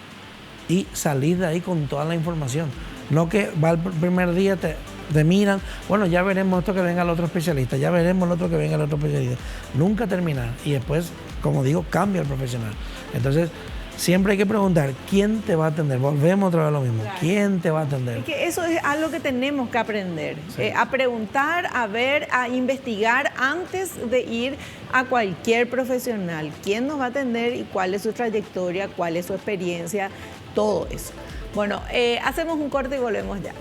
y salís de ahí con toda la información. No que va el primer día, te miran, bueno, ya veremos esto que venga el otro especialista, ya veremos el otro que venga el otro especialista. Nunca terminar. Y después, como digo, cambia el profesional. Entonces, siempre hay que preguntar, ¿quién te va a atender? Volvemos otra vez a lo mismo. Claro. ¿Quién te va a atender?
Es que eso es algo que tenemos que aprender. Sí. A preguntar, a ver, a investigar antes de ir a cualquier profesional. ¿Quién nos va a atender y cuál es su trayectoria, cuál es su experiencia? Todo eso. Bueno, hacemos un corte y volvemos ya.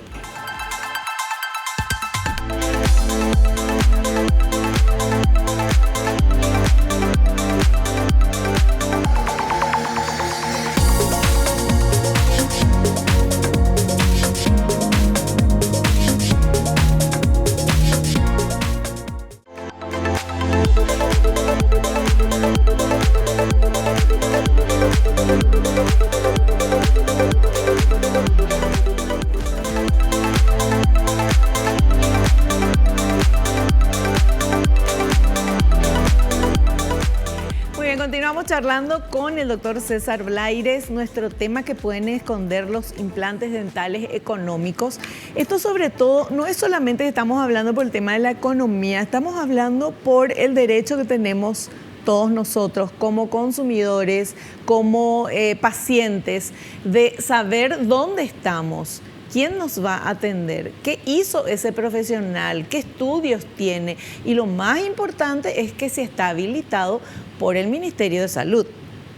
Estamos charlando con el doctor César Blaires, nuestro tema que pueden esconder los implantes dentales económicos. Esto sobre todo no es solamente que estamos hablando por el tema de la economía, estamos hablando por el derecho que tenemos todos nosotros como consumidores, como pacientes, de saber dónde estamos. ¿Quién nos va a atender? ¿Qué hizo ese profesional? ¿Qué estudios tiene? Y lo más importante es que si está habilitado por el Ministerio de Salud.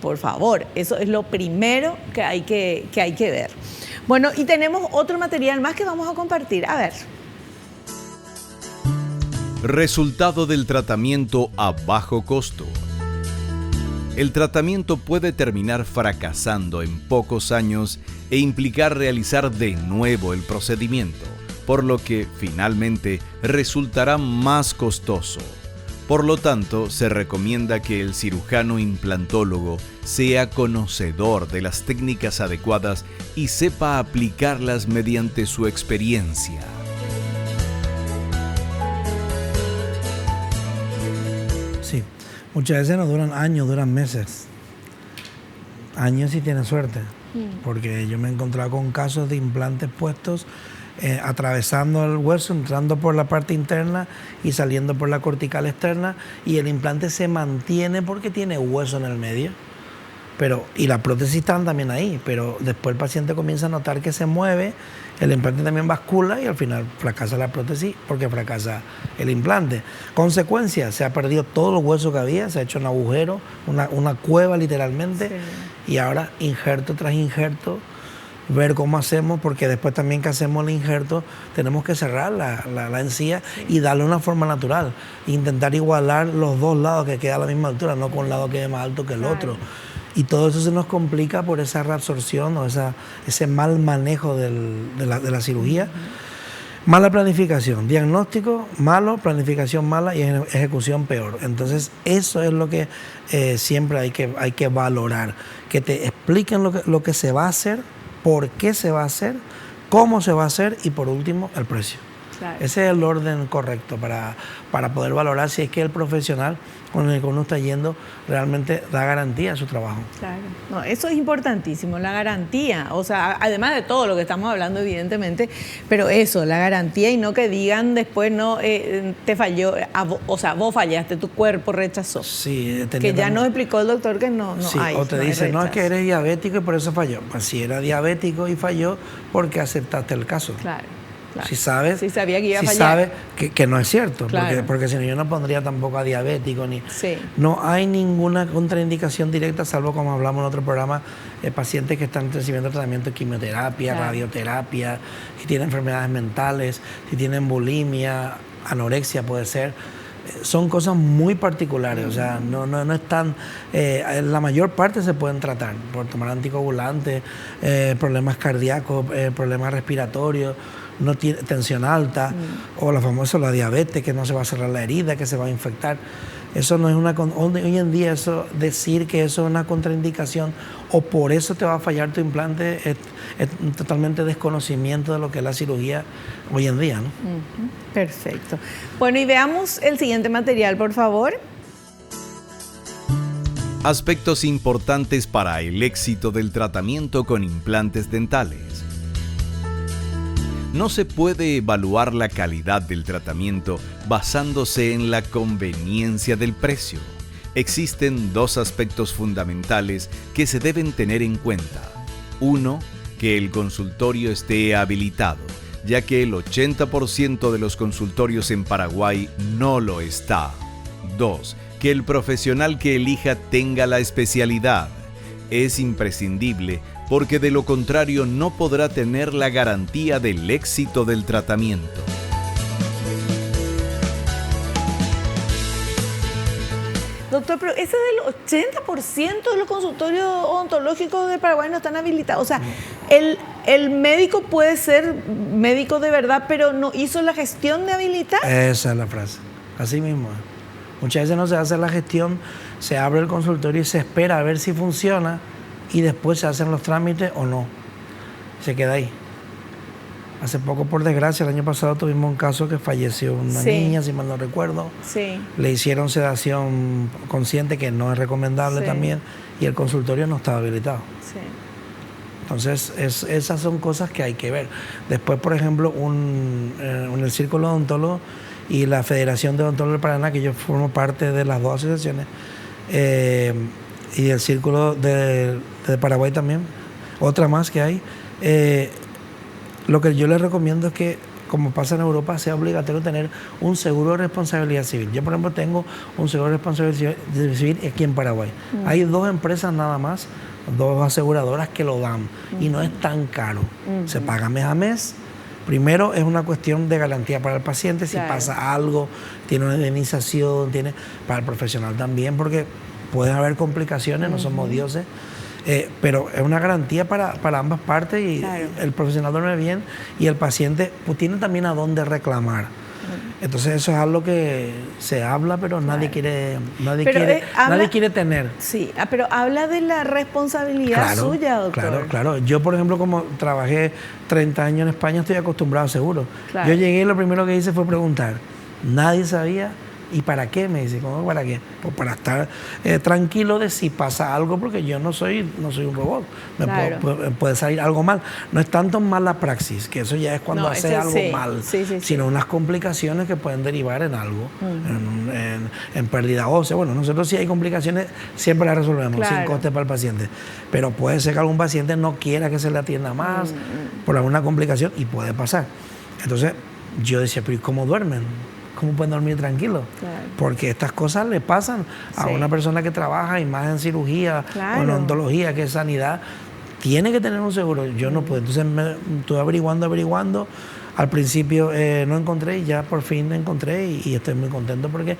Por favor, eso es lo primero que hay que ver. Bueno, y tenemos otro material más que vamos a compartir. A ver.
Resultado del tratamiento a bajo costo. El tratamiento puede terminar fracasando en pocos años e implicar realizar de nuevo el procedimiento, por lo que finalmente resultará más costoso. Por lo tanto, se recomienda que el cirujano implantólogo sea conocedor de las técnicas adecuadas y sepa aplicarlas mediante su experiencia.
Sí, muchas veces no duran años, duran meses. Años si tienes suerte, porque yo me he encontrado con casos de implantes puestos atravesando el hueso, entrando por la parte interna y saliendo por la cortical externa, y el implante se mantiene porque tiene hueso en el medio. Y la prótesis está también ahí, pero después el paciente comienza a notar que se mueve, el implante también bascula y al final fracasa la prótesis porque fracasa el implante. Consecuencia, se ha perdido todo el hueso que había, se ha hecho un agujero, una cueva literalmente, sí. Y ahora injerto tras injerto, ver cómo hacemos, porque después también que hacemos el injerto tenemos que cerrar la encía, sí. Y darle una forma natural, intentar igualar los dos lados que queda a la misma altura, no con un lado que quede más alto que el otro. Y todo eso se nos complica por esa reabsorción o ese mal manejo de la cirugía. Mala planificación, diagnóstico malo, planificación mala y ejecución peor. Entonces eso es lo que siempre hay que valorar, que te expliquen lo que se va a hacer, por qué se va a hacer, cómo se va a hacer y por último el precio. Claro. Ese es el orden correcto para poder valorar si es que el profesional con el que uno está yendo realmente da garantía a su trabajo.
Claro, no, eso es importantísimo, la garantía, o sea, además de todo lo que estamos hablando evidentemente, pero eso, la garantía, y no que digan después, no, te falló, o sea, vos fallaste, tu cuerpo rechazó.
Sí,
que ya nos explicó el doctor que no
sí,
hay.
O te dice, no, es que eres diabético y por eso falló. Pues si era diabético y falló, porque aceptaste el caso.
Claro. Claro.
Si sabes,
si sabía que iba a
fallar. Sabes que no es cierto,
claro.
porque si no yo no pondría tampoco a diabético ni.
Sí.
No hay ninguna contraindicación directa, salvo como hablamos en otro programa, pacientes que están recibiendo tratamiento de quimioterapia, claro. Radioterapia, si tienen enfermedades mentales, si tienen bulimia, anorexia puede ser. Son cosas muy particulares, o sea, no están, la mayor parte se pueden tratar por tomar anticoagulantes, problemas cardíacos, problemas respiratorios, no tiene tensión alta, o la diabetes, que no se va a cerrar la herida, que se va a infectar. Eso no es hoy en día eso, decir que eso es una contraindicación o por eso te va a fallar tu implante es totalmente desconocimiento de lo que es la cirugía hoy en día, ¿no?
Perfecto. Bueno, y veamos el siguiente material, por favor.
Aspectos importantes para el éxito del tratamiento con implantes dentales. No se puede evaluar la calidad del tratamiento basándose en la conveniencia del precio. Existen dos aspectos fundamentales que se deben tener en cuenta. Uno, que el consultorio esté habilitado, ya que el 80% de los consultorios en Paraguay no lo está. 2, que el profesional que elija tenga la especialidad. Es imprescindible porque de lo contrario no podrá tener la garantía del éxito del tratamiento.
Doctor, pero ese del 80% de los consultorios odontológicos de Paraguay no están habilitados. O sea, el médico puede ser médico de verdad, pero no hizo la gestión de habilitar.
Esa es la frase, así mismo. Muchas veces no se hace la gestión, se abre el consultorio y se espera a ver si funciona y después se hacen los trámites o no. Se queda ahí. Hace poco, por desgracia, el año pasado tuvimos un caso que falleció una niña, si mal no recuerdo.
Sí.
Le hicieron sedación consciente, que no es recomendable también, y el consultorio no estaba habilitado.
Sí.
Entonces, esas son cosas que hay que ver. Después, por ejemplo, en el Círculo de Odontólogos y la Federación de Odontólogos del Paraná, que yo formo parte de las dos asociaciones, y el Círculo de Paraguay también, otra más que hay, lo que yo les recomiendo es que, como pasa en Europa, sea obligatorio tener un seguro de responsabilidad civil. Yo, por ejemplo, tengo un seguro de responsabilidad civil aquí en Paraguay. Hay 2 empresas nada más, 2 aseguradoras que lo dan, y no es tan caro. Se paga mes a mes. Primero, es una cuestión de garantía para el paciente. Si pasa algo, tiene una indemnización, tiene para el profesional también, porque pueden haber complicaciones, no somos dioses. Pero es una garantía para ambas partes, y el profesional duerme bien y el paciente pues tiene también a dónde reclamar. Entonces eso es algo que se habla, pero nadie quiere tener.
Sí, pero habla de la responsabilidad suya, doctor.
Claro. Yo, por ejemplo, como trabajé 30 años en España, estoy acostumbrado a seguros. Yo llegué y lo primero que hice fue preguntar. Nadie sabía. ¿Y para qué? Me dice, ¿cómo para qué? Pues para estar tranquilo de si pasa algo, porque yo no soy un robot. Puede salir algo mal. No es tanto mala praxis, que eso ya es cuando hace algo mal, sino unas complicaciones que pueden derivar en algo, en pérdida ósea. Bueno, nosotros si hay complicaciones siempre las resolvemos sin coste para el paciente. Pero puede ser que algún paciente no quiera que se le atienda más por alguna complicación, y puede pasar. Entonces yo decía, pero ¿y cómo duermen? ¿Cómo pueden dormir tranquilos? Porque estas cosas le pasan a una persona que trabaja, y más en cirugía o en odontología, que es sanidad, tiene que tener un seguro. Yo no puedo. Entonces me estuve averiguando. Al principio no encontré, y ya por fin encontré, y estoy muy contento porque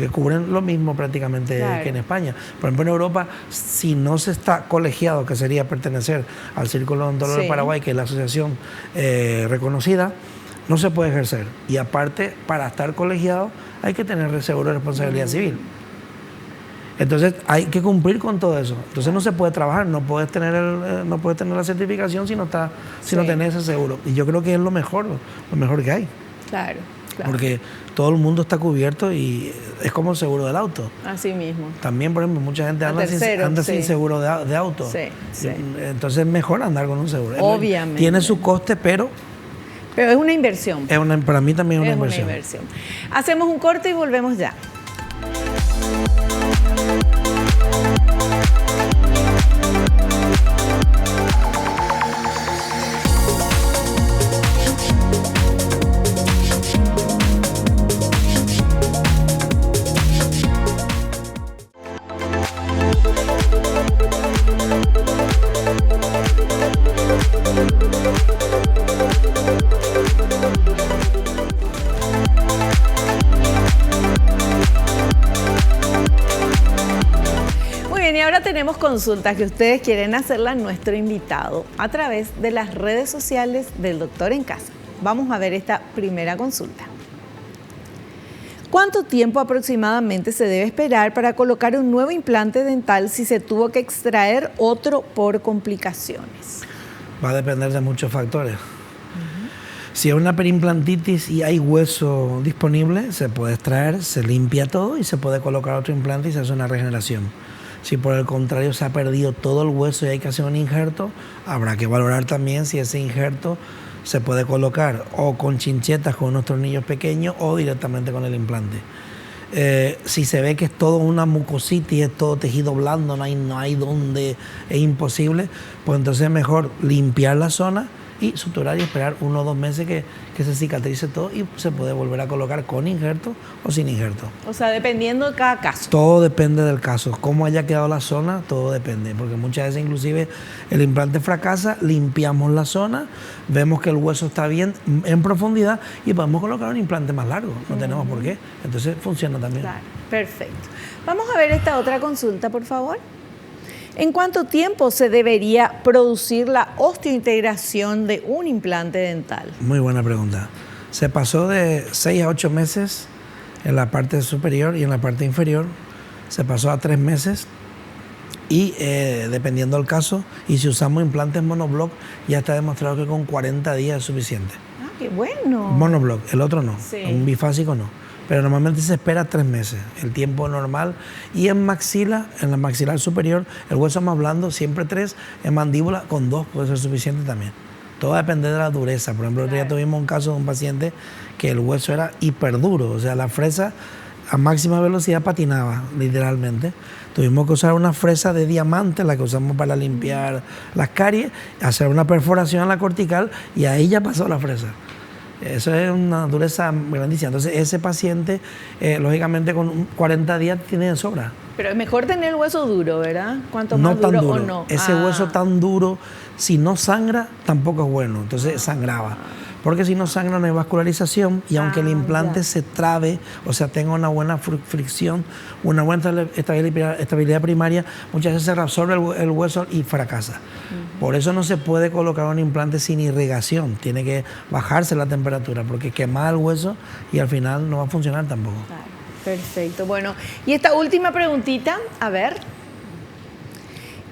cubren lo mismo prácticamente que en España. Por ejemplo, en Europa, si no se está colegiado, que sería pertenecer al Círculo de Odontólogos de Paraguay, que es la asociación reconocida, no se puede ejercer. Y aparte, para estar colegiado hay que tener seguro de responsabilidad civil. Entonces hay que cumplir con todo eso. Entonces no se puede trabajar, no puedes tener la certificación si no tenés ese seguro. Y yo creo que es lo mejor que hay. Claro. Porque todo el mundo está cubierto, y es como el seguro del auto.
Así mismo.
También, por ejemplo, mucha gente anda sin seguro de auto. Entonces es mejor andar con un seguro.
Obviamente.
Tiene su coste, pero
es una inversión.
Para mí también es una inversión.
Hacemos un corte y volvemos ya. Tenemos consultas que ustedes quieren hacerle a nuestro invitado a través de las redes sociales del Doctor en Casa. Vamos a ver esta primera consulta. ¿Cuánto tiempo aproximadamente se debe esperar para colocar un nuevo implante dental si se tuvo que extraer otro por complicaciones?
Va a depender de muchos factores. Si es una perimplantitis y hay hueso disponible, se puede extraer, se limpia todo y se puede colocar otro implante y se hace una regeneración. Si por el contrario se ha perdido todo el hueso y hay que hacer un injerto, habrá que valorar también si ese injerto se puede colocar o con chinchetas, con unos tornillos pequeños, o directamente con el implante. Si se ve que es todo una mucositis, es todo tejido blando, no hay donde, es imposible, pues entonces es mejor limpiar la zona y suturar y esperar 1 o 2 meses que se cicatrice todo, y se puede volver a colocar con injerto o sin injerto.
O sea, dependiendo de cada caso.
Todo depende del caso. Cómo haya quedado la zona, todo depende. Porque muchas veces inclusive el implante fracasa, limpiamos la zona, vemos que el hueso está bien en profundidad y podemos colocar un implante más largo. No tenemos por qué. Entonces funciona también.
Claro, perfecto. Vamos a ver esta otra consulta, por favor. ¿En cuánto tiempo se debería producir la osteointegración de un implante dental?
Muy buena pregunta. Se pasó de 6 a 8 meses en la parte superior, y en la parte inferior se pasó a 3 meses. Y dependiendo del caso, y si usamos implantes monobloc, ya está demostrado que con 40 días es suficiente.
Ah, qué bueno.
Monobloc, el otro no,
Sí.
un bifásico no. Pero normalmente se espera 3 meses, el tiempo normal. Y en maxila, en la maxilar superior, el hueso más blando, siempre 3. En mandíbula, con 2 puede ser suficiente también. Todo depende de la dureza. Por ejemplo, el otro día tuvimos un caso de un paciente que el hueso era hiperduro, o sea, la fresa a máxima velocidad patinaba, literalmente. Tuvimos que usar una fresa de diamante, la que usamos para limpiar las caries, hacer una perforación en la cortical y ahí ya pasó la fresa. Eso es una dureza grandísima. Entonces, ese paciente, lógicamente, con 40 días tiene de sobra.
Pero es mejor tener el hueso duro, ¿verdad? Cuanto
No
más
tan
duro,
duro.
o no.
Ese hueso tan duro, si no sangra, tampoco es bueno. Entonces, sangraba. Porque si no sangra no hay vascularización y aunque el implante se trabe, o sea, tenga una buena fricción, una buena estabilidad primaria, muchas veces se reabsorbe el hueso y fracasa. Por eso no se puede colocar un implante sin irrigación, tiene que bajarse la temperatura porque quema el hueso y al final no va a funcionar tampoco.
Claro, perfecto. Bueno, y esta última preguntita, a ver.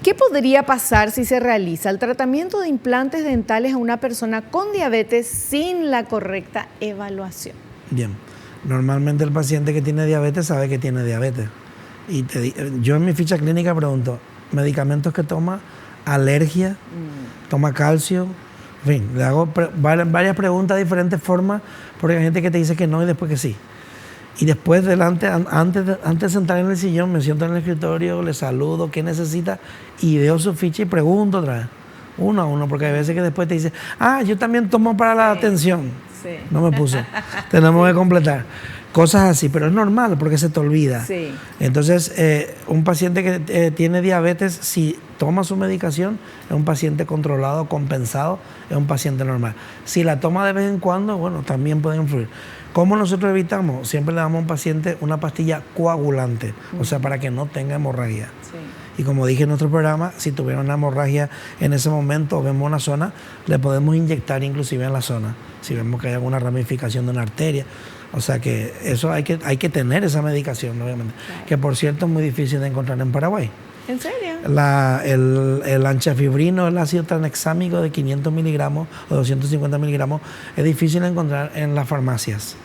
¿Qué podría pasar si se realiza el tratamiento de implantes dentales a una persona con diabetes sin la correcta evaluación?
Bien, normalmente el paciente que tiene diabetes sabe que tiene diabetes. Y yo en mi ficha clínica pregunto, ¿medicamentos que toma? ¿Alergia? ¿Toma calcio? En fin, le hago varias preguntas de diferentes formas porque hay gente que te dice que no y después que sí. Y después, antes de sentar en el sillón, me siento en el escritorio, le saludo, ¿qué necesita? Y veo su ficha y pregunto otra vez, uno a uno, porque hay veces que después te dice, yo también tomo para la atención.
Sí.
No me puso. Tenemos que completar. Cosas así, pero es normal porque se te olvida.
Sí.
Entonces, un paciente que tiene diabetes, si toma su medicación, es un paciente controlado, compensado, es un paciente normal. Si la toma de vez en cuando, bueno, también puede influir. ¿Cómo nosotros evitamos? Siempre le damos a un paciente una pastilla coagulante, o sea, para que no tenga hemorragia. Sí. Y como dije en otro programa, si tuviera una hemorragia en ese momento o vemos una zona, le podemos inyectar inclusive en la zona, si vemos que hay alguna ramificación de una arteria. O sea que eso hay que tener esa medicación, obviamente. Claro. Que por cierto es muy difícil de encontrar en Paraguay.
¿En serio?
El anchafibrino, el ácido tranexámico de 500 miligramos o 250 miligramos, es difícil de encontrar en las farmacias.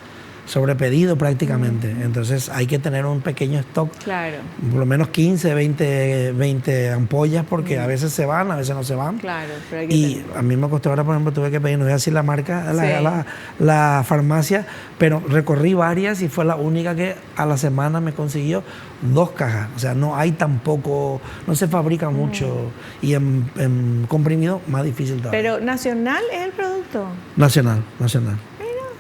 Sobre pedido prácticamente. Entonces hay que tener un pequeño stock,
claro,
por lo menos 15, 20 ampollas, porque a veces se van, a veces no se van.
Claro, pero hay que
y
tenerlo.
a mí me costó ahora, por ejemplo, tuve que pedir, no voy a decir la marca,
Sí.
la farmacia, pero recorrí varias y fue la única que a la semana me consiguió 2 cajas. O sea, no hay tampoco, no se fabrica mucho y en comprimido más difícil todavía.
Pero ¿nacional es el producto?
Nacional.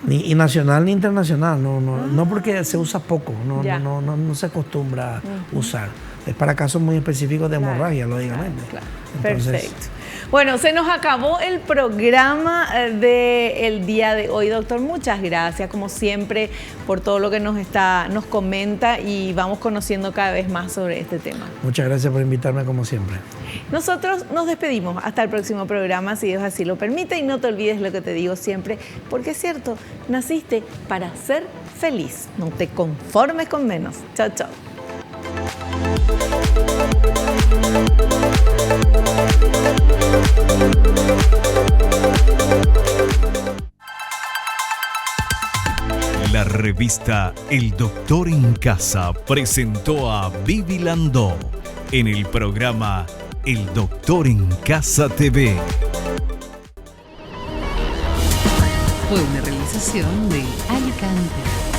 Ni nacional ni internacional, no porque se usa poco, no se acostumbra a usar. Es para casos muy específicos de hemorragia, lógicamente.
Claro.
Entonces,
Perfecto. Bueno, se nos acabó el programa del día de hoy, doctor. Muchas gracias, como siempre, por todo lo que nos comenta y vamos conociendo cada vez más sobre este tema.
muchas gracias por invitarme, como siempre.
Nosotros nos despedimos hasta el próximo programa, si Dios así lo permite, y no te olvides lo que te digo siempre, porque es cierto, naciste para ser feliz. No te conformes con menos. Chao, chao.
La revista El Doctor en Casa presentó a Vivi Landó en el programa El Doctor en Casa TV.
Fue una realización de Alicante.